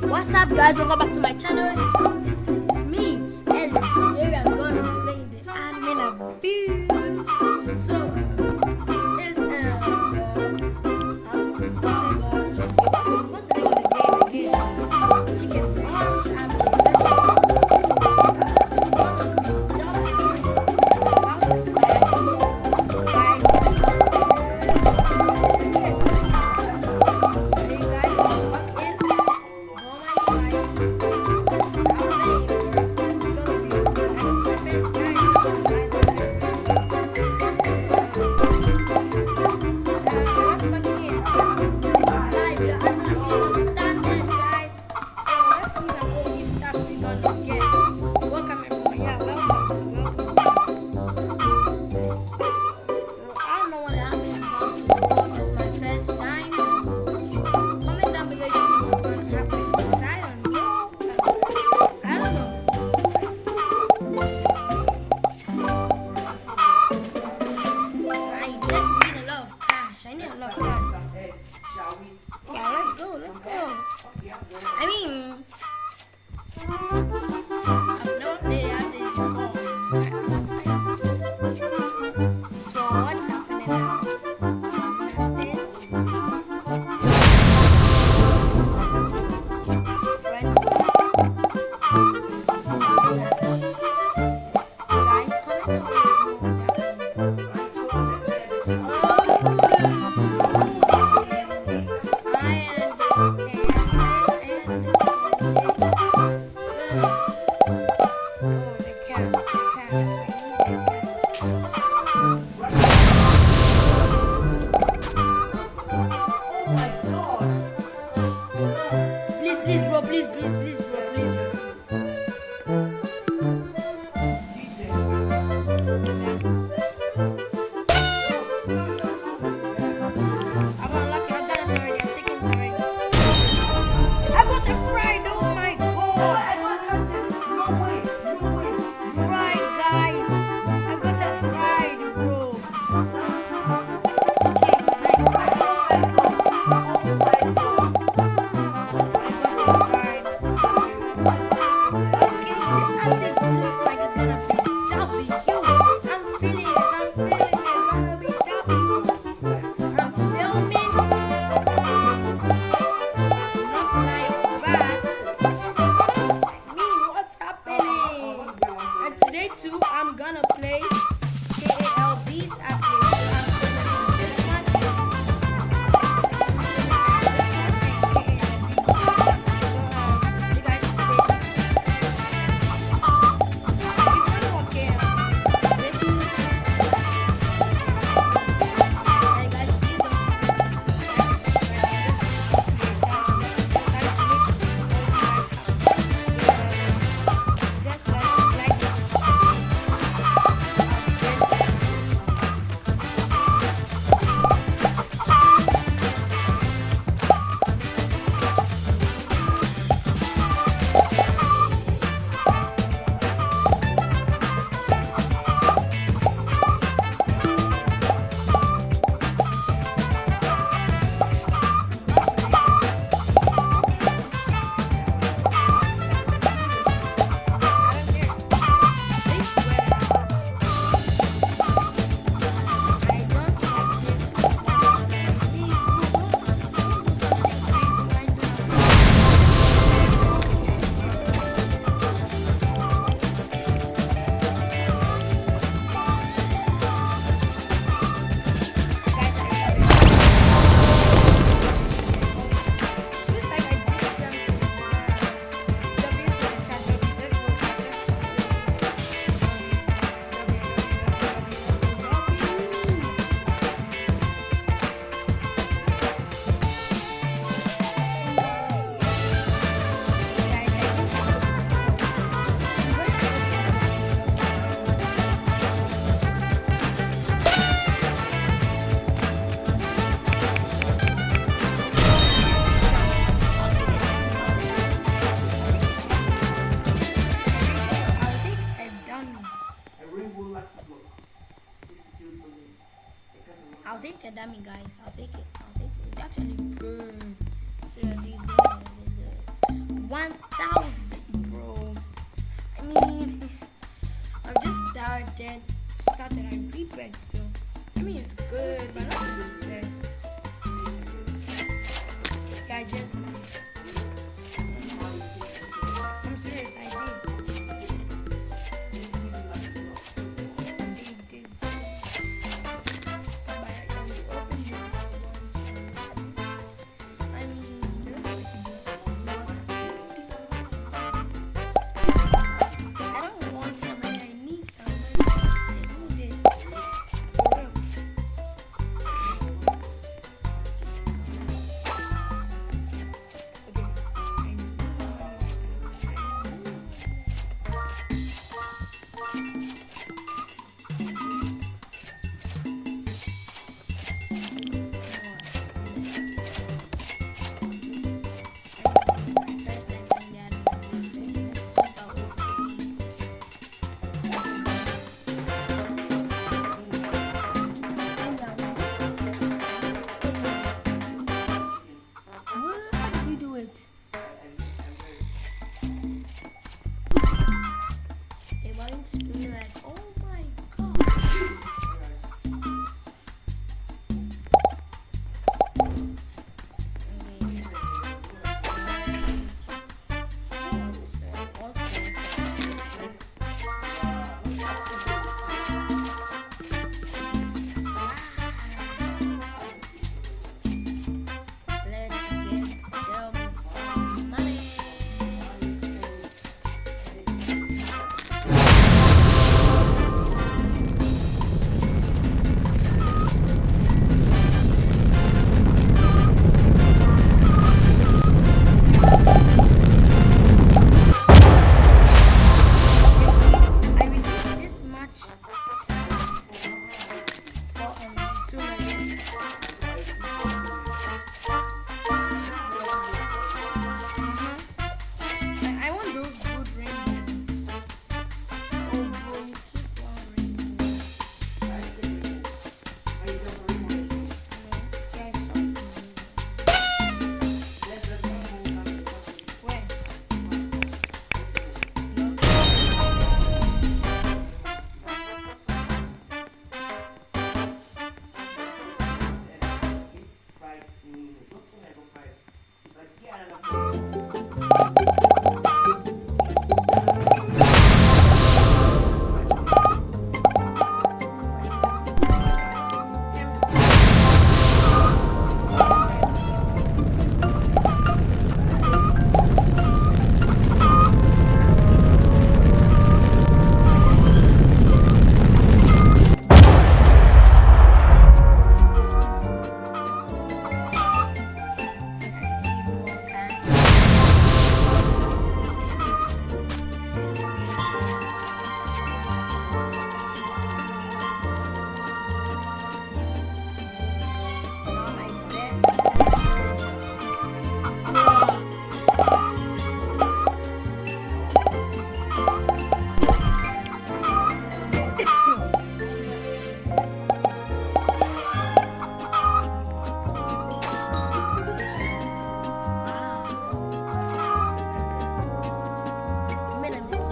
What's up, guys? Welcome back to my channel. It's me, Ellie. Today we are going to be playing the anime Nabil. So, what's the name of the game again? Chicken farms and I'll take a dummy, guys. I'll take it. It's actually good. Seriously, it's good. 1,000, bro. I mean, I've just started I prepaid, so I mean it's good, but not the best. Yeah, I just I'm serious, I did. But I opened it once. I mean, there's not. I don't want some, I need some. I need it. For real. Okay, I need how did you do it? It wants to be like, oh my god. Let's get them some money. I received this much for 2 million. I want those good rainbows. Oh bro, you took one rainbow. Yeah, I saw it. Where? No. You made a mistake.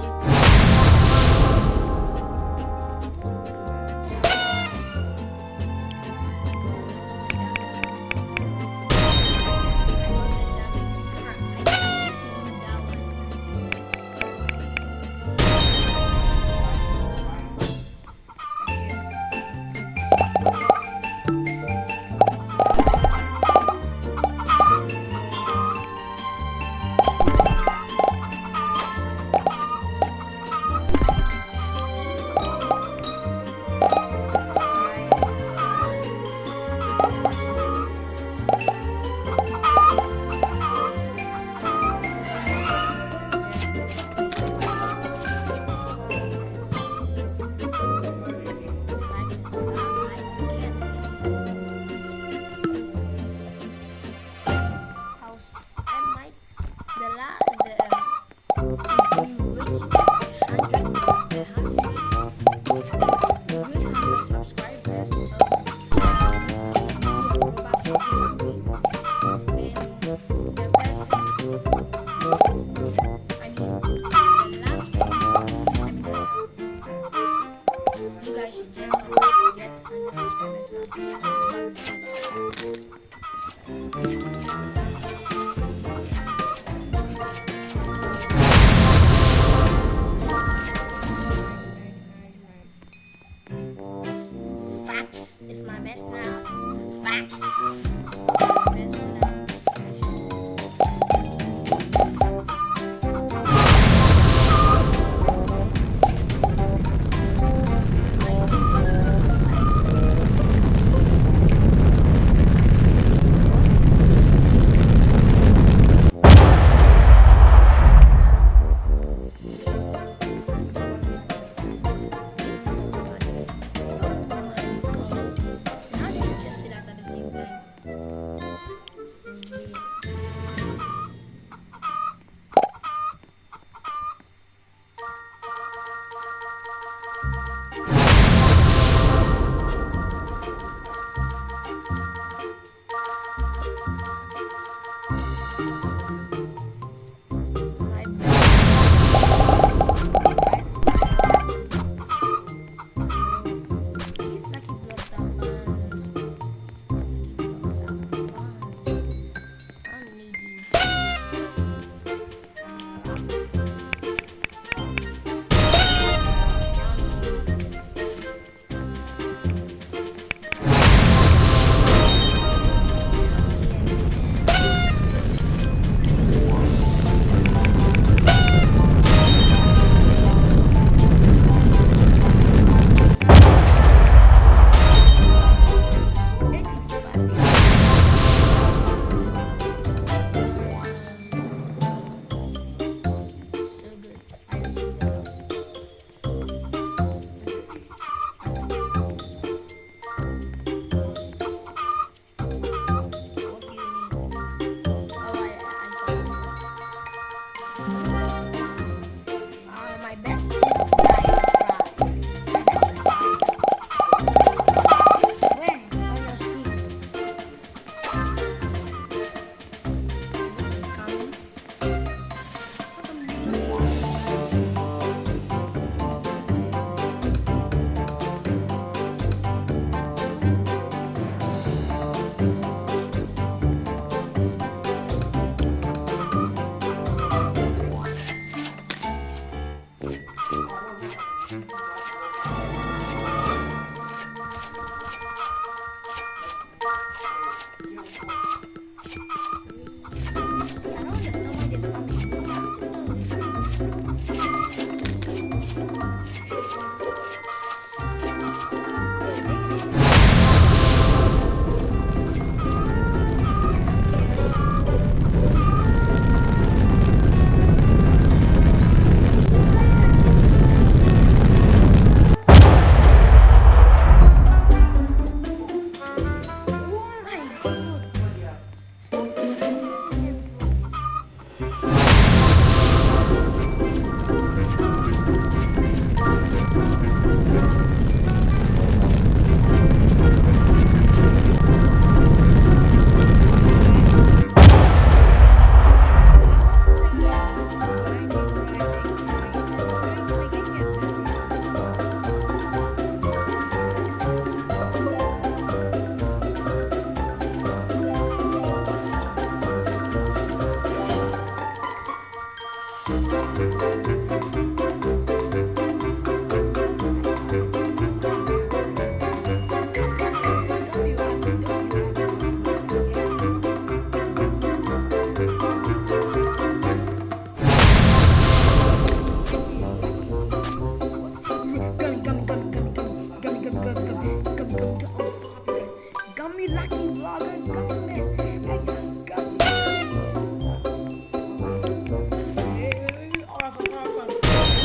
The person I mean, the last one, you guys should just not forget and subscribe. Fact is my best now. Fact. Best now. How did you just say that at the same time? My these lucky blocks are buns. Lucky blocks are buns. I don't need these. So good. I really love. What do you mean? Oh, my best is fry. My best is fry. Where? On your screen. Come. How come you not I don't understand why they're spamming me. I just don't understand. Oh my god! Gummy lucky vlogger, gummy. Gummy. Hey, all of them.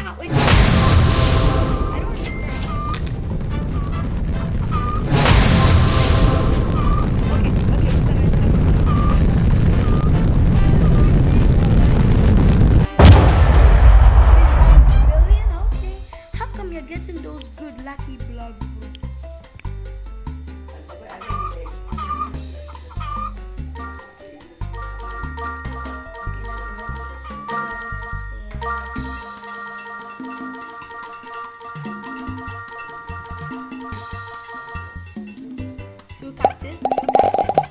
now? I don't understand. Okay, it's coming, it's coming, it's coming. 21 billion? Okay. How come you're getting those good lucky blocks, bro? Two cactus, two cactus.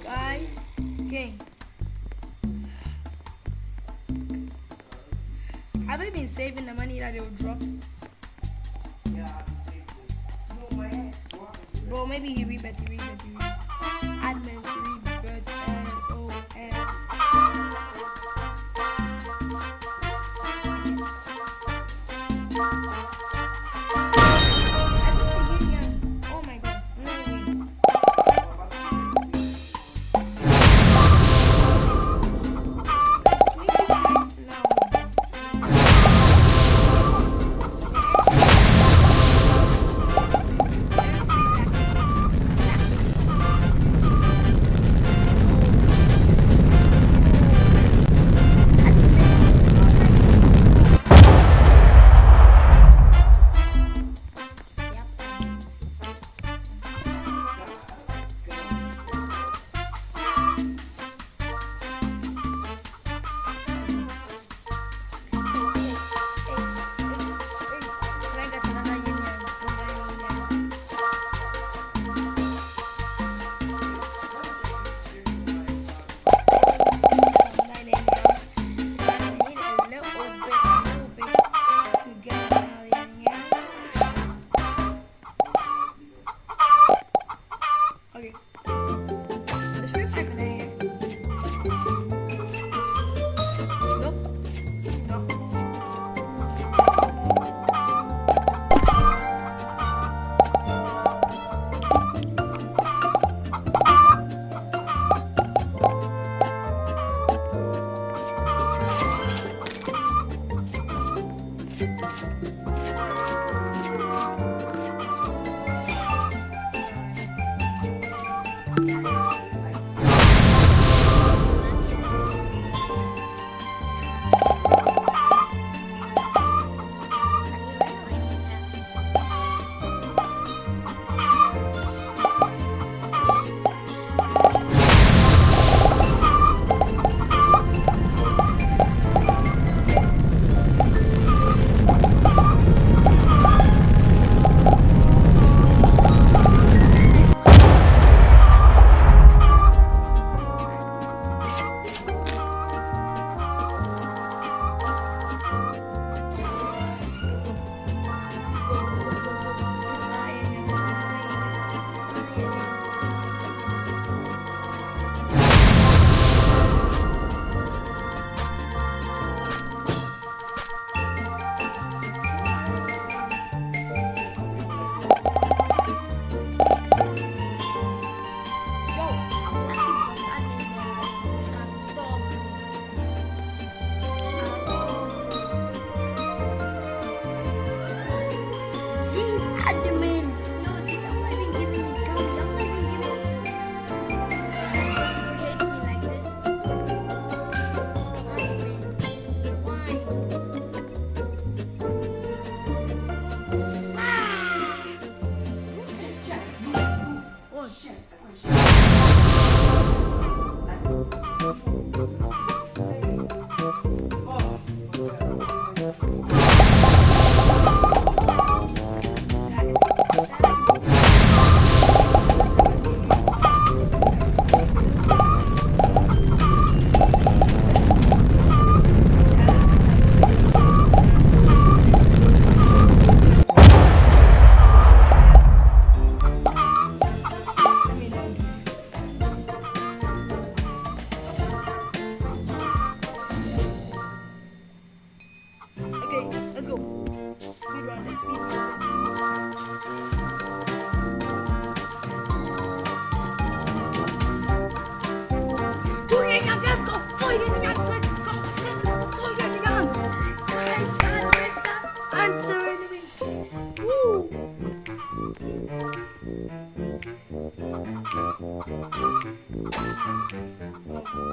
Guys, okay. Have you been saving the money that they will drop? Bro, maybe he rebet, Admin to rebet, Oh my god, no way. It's 20 times now.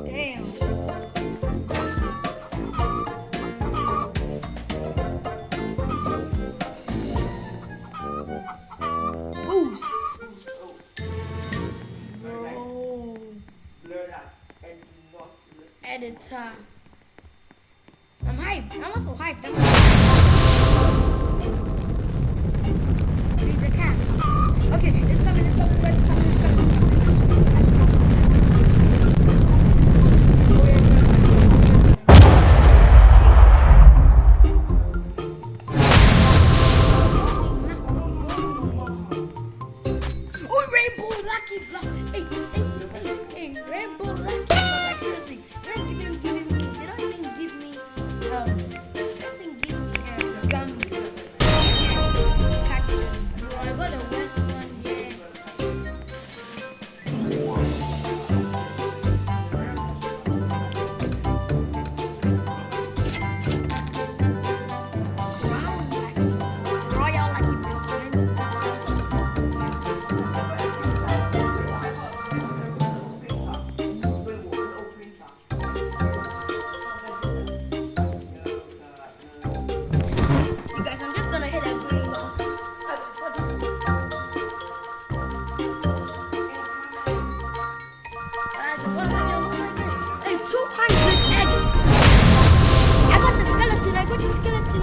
Damn. Boost. Bro. Editor. I'm hyped. I'm also hyped. Release the cash. Okay, it's coming, it's coming, it's coming, it's coming, it's coming. Oh, Rainbow Lucky Block. Hey, Rainbow Lucky Block. Like, seriously, they don't even give me, gum cactus. Bro, I got the worst one yet. Royal Lucky Block. You guys, I'm just gonna hit that green boss. Hey, 200 eggs. I got the skeleton. I got the skeleton.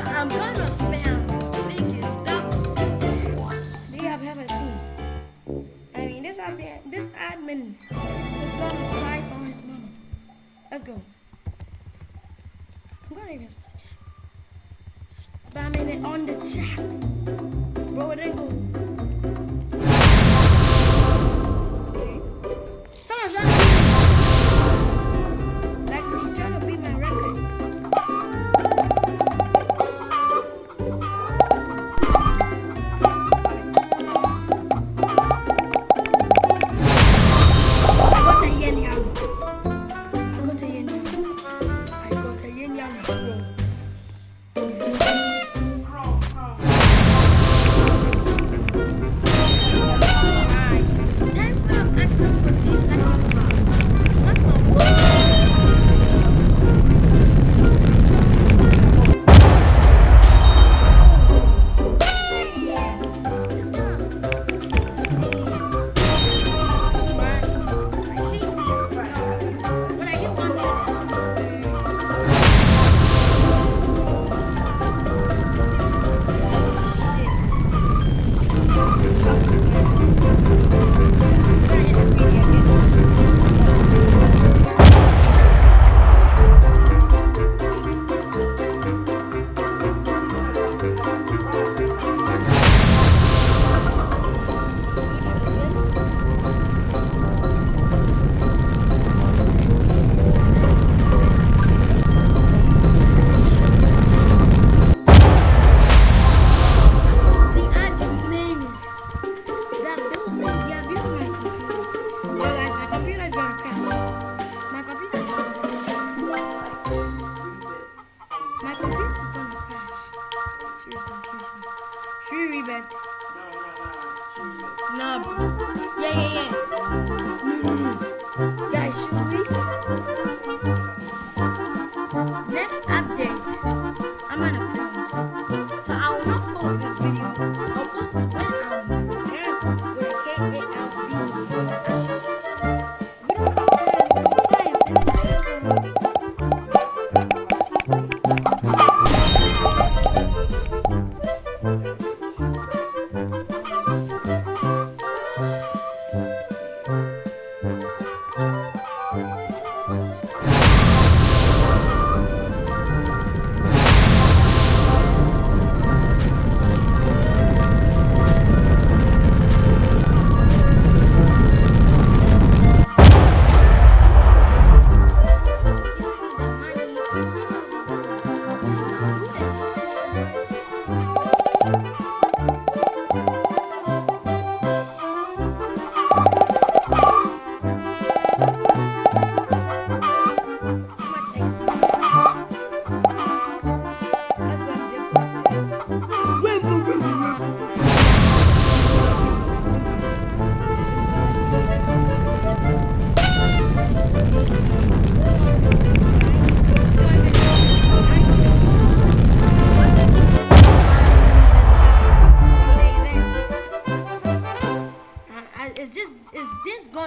I'm gonna spam biggest they have ever seen. I mean, this out there, this admin is gonna cry for his mama. Let's go. I'm gonna even spell chat. Spamming it on the chat. Bro, it didn't go. Okay. Someone's trying to beat me. Like, he's trying to beat my record. No. Yeah. Guys, should we? Next update, I'm gonna film. So I will not post this video. I'll post it when with a KALV. We don't have to have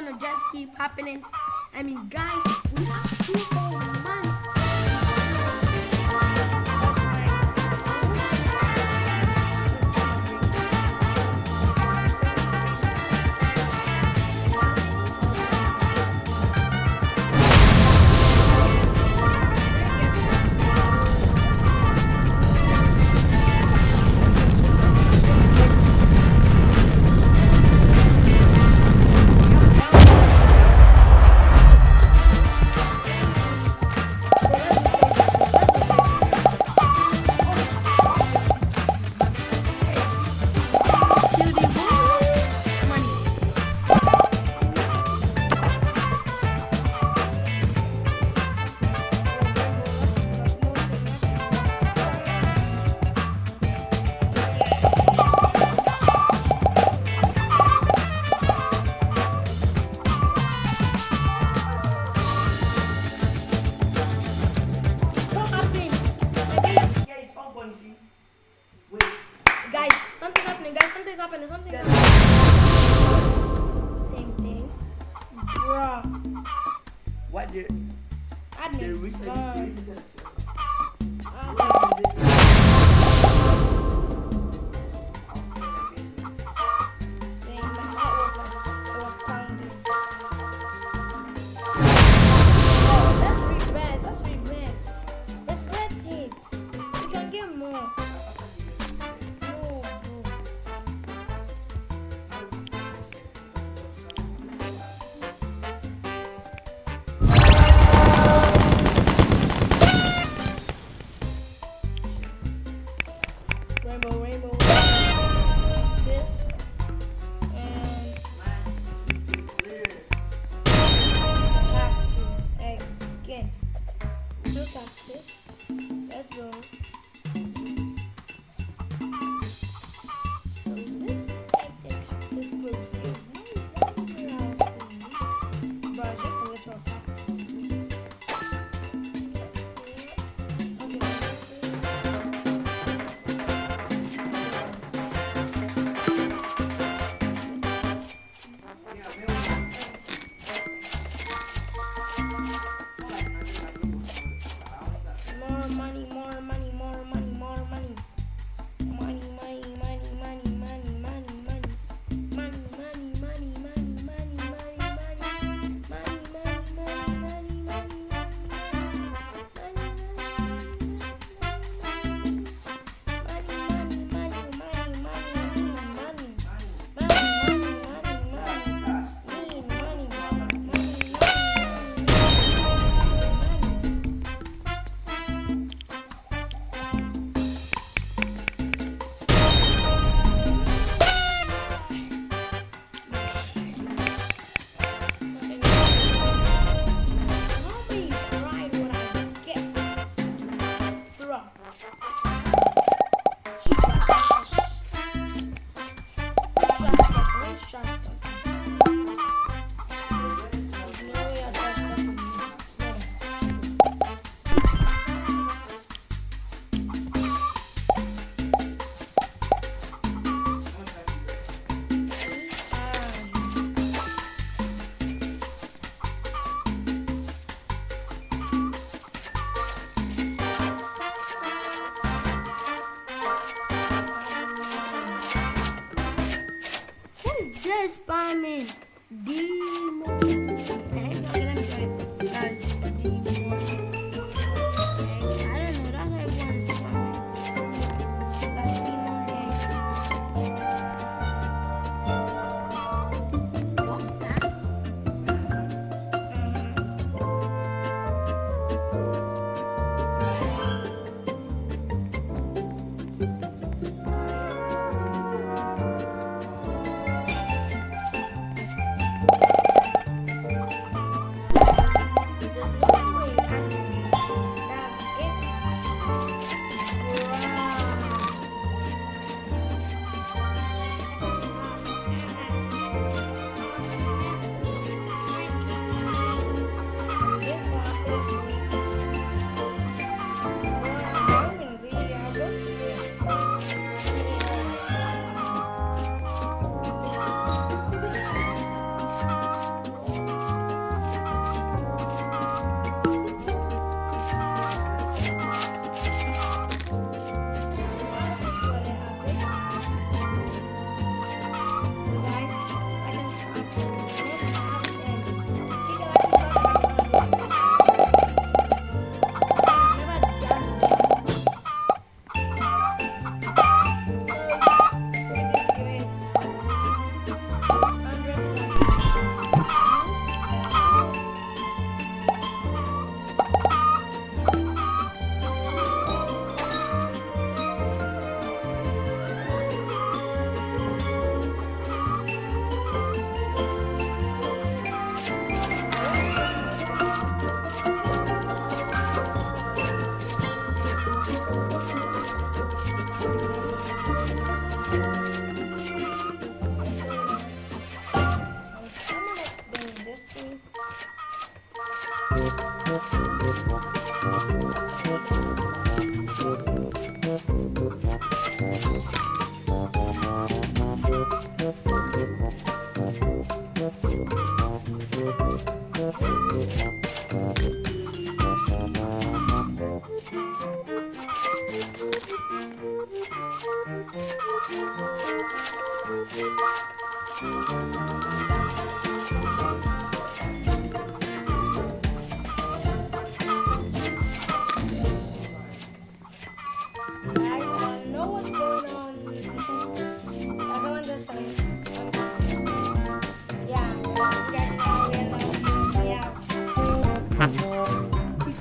gonna just keep happening. I mean, guys, we have 2 whole months. Something's happening. Same thing. Bruh. What the Admin's reason gone. Same, my heart was pounding. That's really bad. That's bad hits. We can get more. No, bro. Rainbow. This and cactus again. 2 cactus. Let's go. So this egg the cactus produce no wonder I was saying. But just a little cactus. Spamming D